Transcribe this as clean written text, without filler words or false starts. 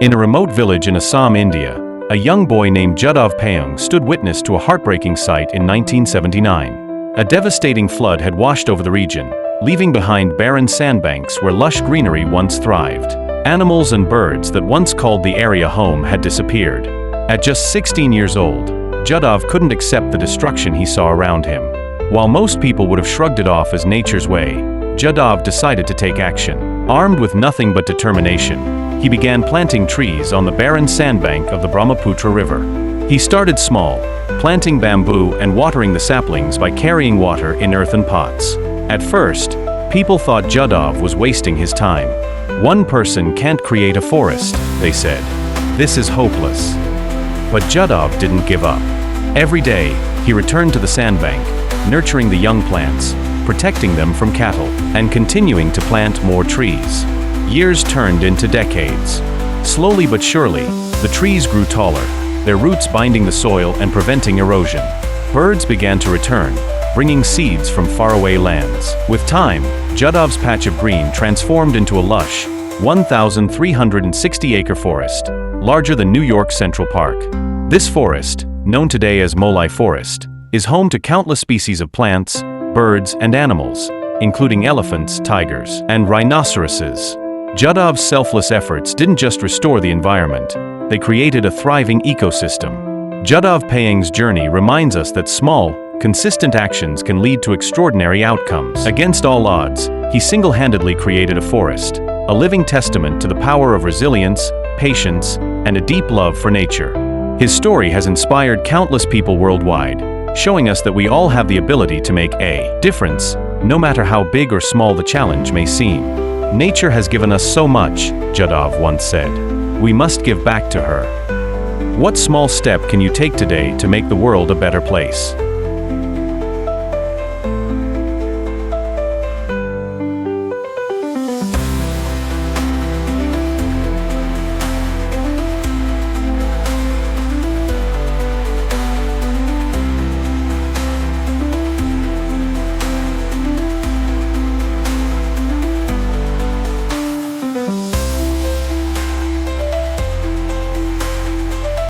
In a remote village in Assam, India, a young boy named Jadav Payeng stood witness to a heartbreaking sight in 1979. A devastating flood had washed over the region, leaving behind barren sandbanks where lush greenery once thrived. Animals and birds that once called the area home had disappeared. At just 16 years old, Jadav couldn't accept the destruction he saw around him. While most people would have shrugged it off as nature's way, Jadav decided to take action. Armed with nothing but determination, he began planting trees on the barren sandbank of the Brahmaputra River. He started small, planting bamboo and watering the saplings by carrying water in earthen pots. At first, people thought Jadav was wasting his time. One person can't create a forest, they said. This is hopeless. But Jadav didn't give up. Every day, he returned to the sandbank, nurturing the young plants, protecting them from cattle, and continuing to plant more trees. Years turned into decades. Slowly but surely, the trees grew taller, their roots binding the soil and preventing erosion. Birds began to return, bringing seeds from faraway lands. With time, Jadav's patch of green transformed into a lush, 1,360-acre forest, larger than New York Central Park. This forest, known today as Molai Forest, is home to countless species of plants, birds, and animals, including elephants, tigers, and rhinoceroses. Jadav's selfless efforts didn't just restore the environment, they created a thriving ecosystem. Jadav Payeng's journey reminds us that small, consistent actions can lead to extraordinary outcomes. Against all odds, he single-handedly created a forest, a living testament to the power of resilience, patience, and a deep love for nature. His story has inspired countless people worldwide, showing us that we all have the ability to make a difference, no matter how big or small the challenge may seem. Nature has given us so much, Jadav once said. We must give back to her. What small step can you take today to make the world a better place?